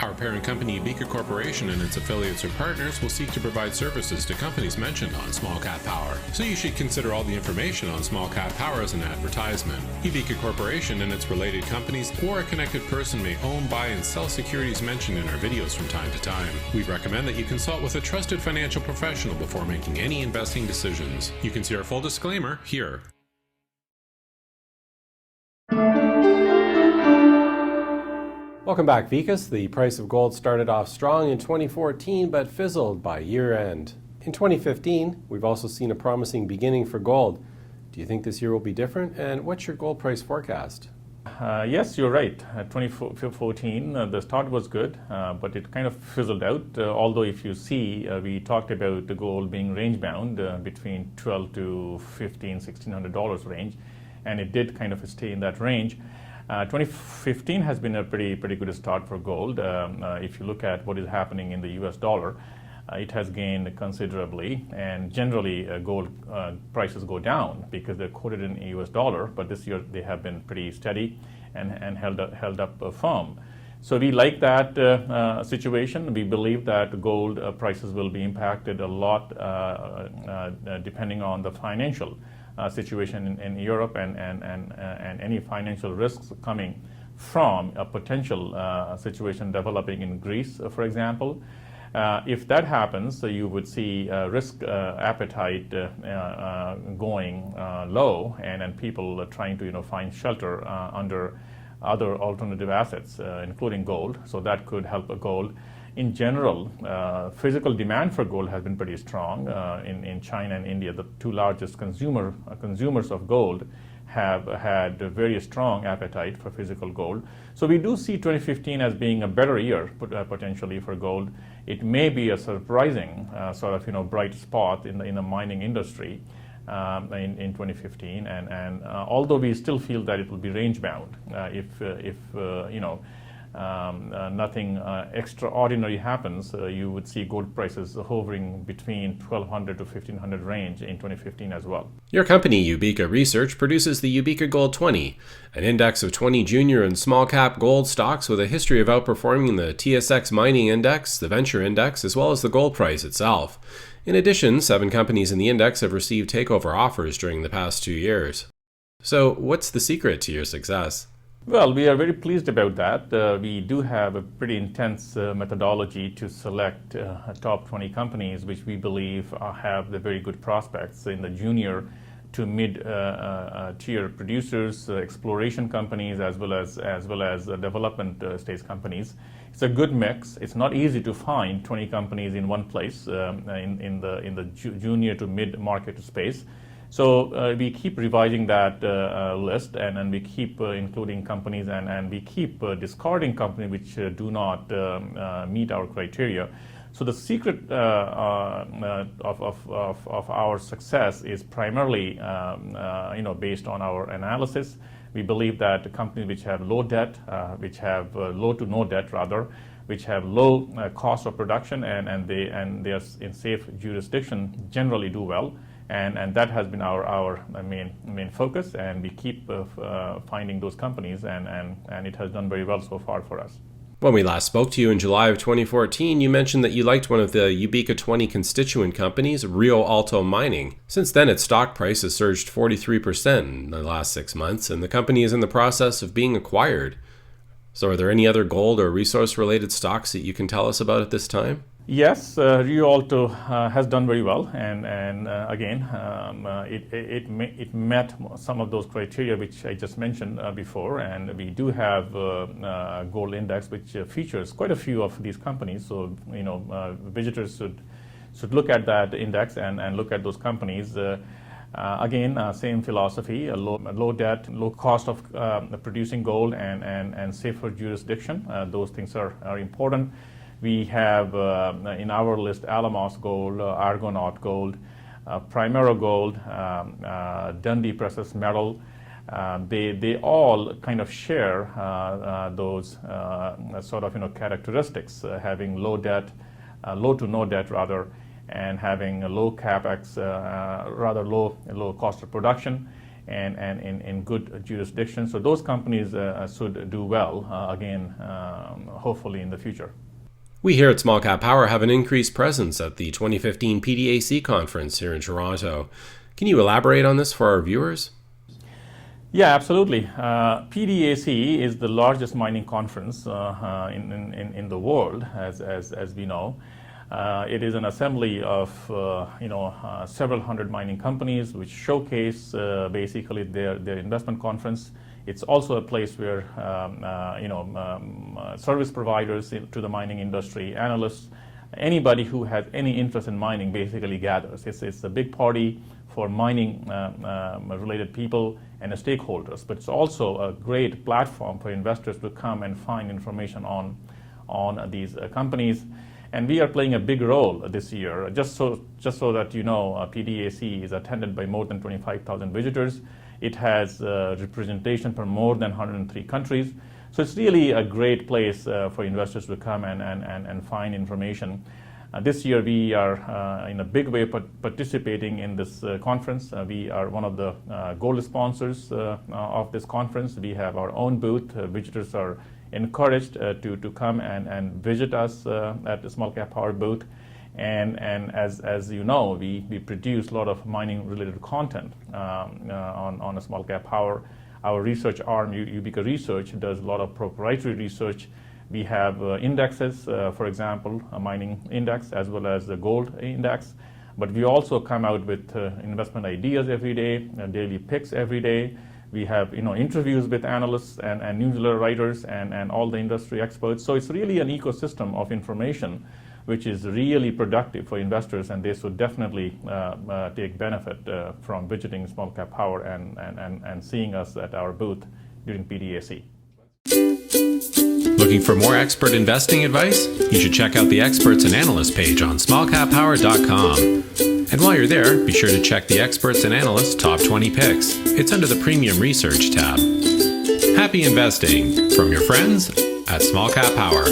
Our parent company, Ubika Corporation, and its affiliates or partners will seek to provide services to companies mentioned on Small Cap Power. So you should consider all the information on Small Cap Power as an advertisement. Ubika Corporation and its related companies or a connected person may own, buy, and sell securities mentioned in our videos from time to time. We recommend that you consult with a trusted financial professional before making any investing decisions. You can see our full disclaimer here. Welcome back, Vikas. The price of gold started off strong in 2014 but fizzled by year end. In 2015, we've also seen a promising beginning for gold. Do you think this year will be different? And what's your gold price forecast? Yes, you're right. 2014, the start was good, but it kind of fizzled out. Although if you see, we talked about the gold being range bound between $12 to $1,500, $1,600 range, and it did kind of stay in that range. 2015 has been a pretty good start for gold. If you look at what is happening in the US dollar, it has gained considerably, and generally gold prices go down because they're quoted in US dollar, but this year they have been pretty steady and held up firm. So we like that situation. We believe that gold prices will be impacted a lot depending on the financial situation in Europe and any financial risks coming from a potential situation developing in Greece, for example. If that happens, you would see risk appetite going low, and people trying to find shelter under other alternative assets, including gold. So that could help gold. In general, physical demand for gold has been pretty strong. In China and India, the two largest consumers of gold have had a very strong appetite for physical gold. So we do see 2015 as being a better year potentially for gold. It may be a surprising bright spot in the mining industry in 2015. And although we still feel that it will be range bound if nothing extraordinary happens, you would see gold prices hovering between $1,200 to $1,500 range in 2015 as well. Your company, Ubika Research, produces the Ubika Gold 20, an index of 20 junior and small cap gold stocks with a history of outperforming the TSX Mining Index, the Venture Index, as well as the gold price itself. In addition, 7 companies in the index have received takeover offers during the past 2 years. So, what's the secret to your success? Well, we are very pleased about that. We do have a pretty intense methodology to select top 20 companies which we believe have the very good prospects in the junior to mid-tier producers, exploration companies, as well as development stage companies. It's a good mix. It's not easy to find 20 companies in one place in the junior to mid-market space. So we keep revising that list, and we keep including companies, and we keep discarding companies which do not meet our criteria. So the secret of our success is primarily based on our analysis. We believe that companies which have low debt, which have low to no debt rather, which have low cost of production, and they are in safe jurisdiction, generally do well. And that has been our main focus, and we keep finding those companies, and it has done very well so far for us. When we last spoke to you in July of 2014, you mentioned that you liked one of the Ubika 20 constituent companies, Rio Alto Mining. Since then, its stock price has surged 43% in the last 6 months, and the company is in the process of being acquired. So are there any other gold or resource-related stocks that you can tell us about at this time? Yes, Rio Alto has done very well, and again, it met some of those criteria which I just mentioned before, and we do have a gold index which features quite a few of these companies. So visitors should look at that index and look at those companies. Again, same philosophy: a low debt, low cost of producing gold, and safer jurisdiction. Those things are important. We have in our list Alamos Gold, Argonaut Gold, Primero Gold, Dundee Precious Metal. They all kind of share those characteristics, having low debt, low to no debt rather, and having a low capex, rather low cost of production. and in good jurisdictions. So those companies should do well again, hopefully in the future. We here at Small Cap Power have an increased presence at the 2015 PDAC conference here in Toronto. Can you elaborate on this for our viewers? Yeah, absolutely. PDAC is the largest mining conference in the world, as we know. It is an assembly of several hundred mining companies which showcase basically their investment conference. It's also a place where service providers to the mining industry, analysts, anybody who has any interest in mining basically gathers. It's a big party for mining related people and stakeholders, but it's also a great platform for investors to come and find information on these companies. And we are playing a big role this year. Just so that you know, PDAC is attended by more than 25,000 visitors. It has representation from more than 103 countries. So it's really a great place for investors to come and find information. This year we are in a big way participating in this conference. We are one of the gold sponsors of this conference. We have our own booth. Visitors are encouraged to come and visit us at the Small Cap Power booth. And as you know, we produce a lot of mining related content on a Small Cap Power. Our research arm, Ubika Research, does a lot of proprietary research. We have indexes, for example, a mining index as well as the gold index. But we also come out with investment ideas every day, daily picks every day. We have interviews with analysts and newsletter writers and all the industry experts. So it's really an ecosystem of information which is really productive for investors, and they should definitely take benefit from visiting Small Cap Power and seeing us at our booth during PDAC. Looking for more expert investing advice? You should check out the Experts and Analysts page on smallcappower.com. And while you're there, be sure to check the Experts and Analysts Top 20 Picks. It's under the Premium Research tab. Happy investing from your friends at Small Cap Power.